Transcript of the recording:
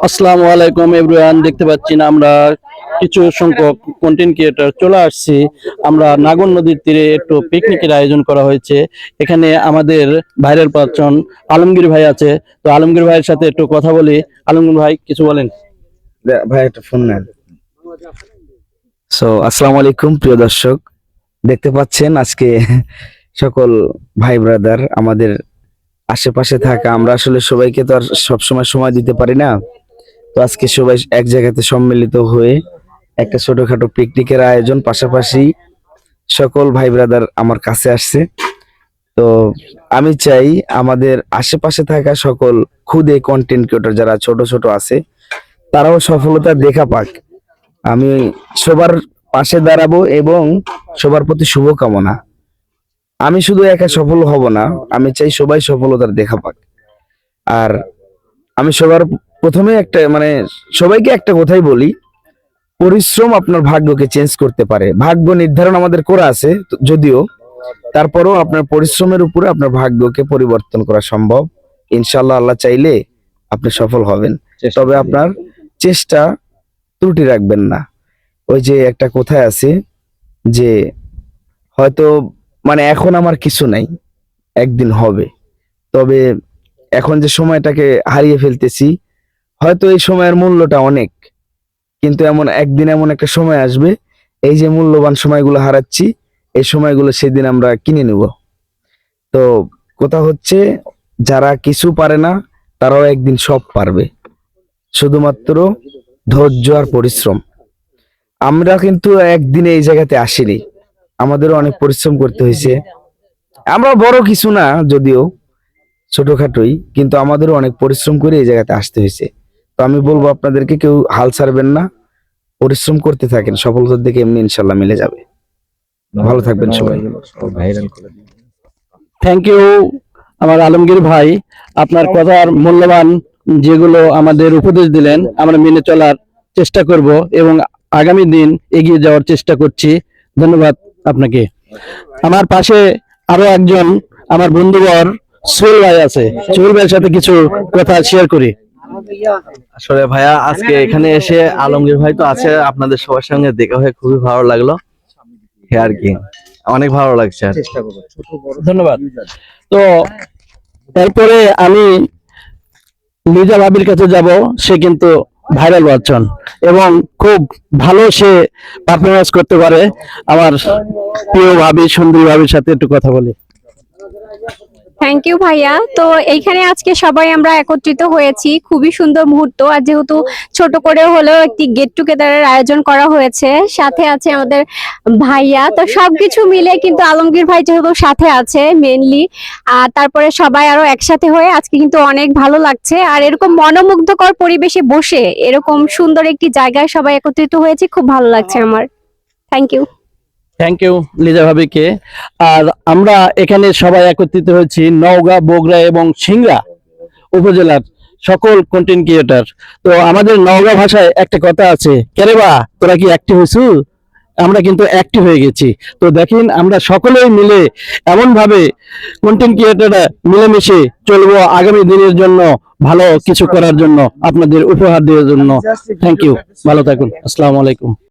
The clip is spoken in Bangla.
আসসালামু আলাইকুম এভরিওয়ান, দেখতে পাচ্ছেন আমরা কিছু সংখ্যক কন্টেন্ট ক্রিয়েটর চলে আসছি। আমরা নাগর নদীর তীরে একটু পিকনিকের আয়োজন করা হয়েছে। এখানে আমাদের ভাইরাল পার্সন আলমগীর ভাই আছে। তো আলমগীর ভাইয়ের সাথে একটু কথা বলি। আলমগীর ভাই কিছু বলেন। ভাই একটা ফোন নেন। আসসালামু আলাইকুম প্রিয় দর্শক, দেখতে পাচ্ছেন আজকে সকল ভাই ব্রাদার আমাদের আশেপাশে থাকা, আমরা আসলে সবাইকে তো আর সবসময় সময় দিতে পারি না। তো আজকে সবাই এক জায়গাতে সম্মিলিত হয়ে একটা ছোটখাটো পিকনিকের আয়োজন, পাশাপাশি সকল ভাই ব্রাদার আমার কাছে আসছে। তো আমি চাই আমাদের আশেপাশে থাকা সকল খুদে কন্টেন্ট ক্রিয়েটর যারা ছোট ছোট আছে তারাও সফলতা দেখা পাক। আমি সবার পাশে দাঁড়াবো এবং সবার প্রতি শুভকামনা। আমি শুধু একা সফল হব না, আমি চাই সবাই সফলতার দেখা পাক। আর আমি সবার প্রথমে সবাইকে একটা কথাই বলি, পরিশ্রম আপনার ভাগ্যকে চেঞ্জ করতে পারে। ভাগ্য নির্ধারণ আমাদের করা আছে যদিও, তারপরেও আপনার পরিশ্রমের উপরে আপনার ভাগ্যকে পরিবর্তন করা সম্ভব। ইনশাআল্লাহ আল্লাহ চাইলে আপনি সফল হবেন, তবে আপনার চেষ্টা ত্রুটি রাখবেন না। ওই যে একটা কথায় আছে যে হয়তো এখন আমার কিছু নাই, একদিন হবে, তবে এখন যে সময়টাকে হারিয়ে ফেলতেছি হয়তো এই সময়ের মূল্যটা অনেক, কিন্তু একদিন এমন একটা সময় আসবে এই যে মূল্যবান সময়গুলো হারাচ্ছি, এই সময়গুলো সেদিন আমরা কিনে নেব। তো কথা হচ্ছে, যারা কিছু পারে না তারাও একদিন সব পারবে, শুধুমাত্র ধৈর্য আর পরিশ্রম। আমরা কিন্তু একদিনে এই জায়গাতে আসিনি, আমাদেরও অনেক পরিশ্রম করতে হয়েছে। আমরা বড় কিছু না যদিও, ছোটখাটোই, কিন্তু আমাদেরও অনেক পরিশ্রম করে এই জায়গাতে আসতে হয়েছে। তো আমি বলবো আপনাদেরকে কেউ হাল ছাড়বেন না, পরিশ্রম করতে থাকেন, সফলতার দিকে এমনি ইনশাল্লাহ মিলে যাবে। ভালো থাকবেন সবাই। থ্যাংক ইউ আমার আলমগীর ভাই, আপনার কথার মূল্যবান যেগুলো আমাদের উপদেশ দিলেন আমরা মেনে চলার চেষ্টা করব এবং আগামী দিন এগিয়ে যাওয়ার চেষ্টা করছি। ধন্যবাদ আপনাকে। আমার পাশে আরো একজন আমার বন্ধুবর সোহেল ভাই আছে। সোহেল ভাইয়ের সাথে কিছু কথা শেয়ার করি। আসলে ভাইয়া আজকে এখানে এসে আলমগীর ভাই তো আছে, আপনাদের সবার সঙ্গে দেখা হয়ে খুবই ভালো লাগলো আর কি, অনেক ভালো লাগছে। ধন্যবাদ। তো এরপরে আমি লিজা ভাবির কাছে যাব। সে কিন্তু ভাইরাল পারসন এবং খুব ভালো সে পারফরমেন্স করতে পারে। আমার প্রিয় ভাবি, সুন্দরী ভাবির সাথে একটু কথা বলি। থ্যাংক ইউ ভাইয়া। তো এইখানে আজকে সবাই আমরা একত্রিত হয়েছি, খুবই সুন্দর মুহূর্ত। আর যেহেতু ছোট করে হলেও একটি গেট টুগেদারের আয়োজন করা হয়েছে, সাথে আছে আমাদের ভাইয়া, তো সবকিছু মিলে কিন্তু আলমগীর ভাই যেহেতু সাথে আছে মেইনলি, আর তারপরে সবাই আরো একসাথে হয়ে আজকে কিন্তু অনেক ভালো লাগছে। আর এরকম মনোমুগ্ধকর পরিবেশে বসে এরকম সুন্দর একটি জায়গায় সবাই একত্রিত হয়েছে, খুব ভালো লাগছে আমার। Thank you. Thank you Liza ভাবিকে। আর আমরা এখানে সবাই একত্রিত হয়েছি নওগাঁ, বগুড়া এবং সিংড়া উপজেলার সকল কন্টেন্ট ক্রিয়েটর। তো আমাদের নওগাঁ ভাষায় একটা কথা আছে, কেরে বা তোরা কি অ্যাক্টিভ হয়েছু? আমরা কিন্তু অ্যাক্টিভ হয়ে গেছি। তো দেখেন আমরা সকলেই মিলে এমন ভাবে কন্টেন্ট ক্রিয়েটররা মিলেমিশে চলবো আগামী দিনের জন্য, ভালো কিছু করার জন্য, আপনাদের উপহার দেওয়ার জন্য। থ্যাংক ইউ, ভালো থাকুন। আসসালামু আলাইকুম।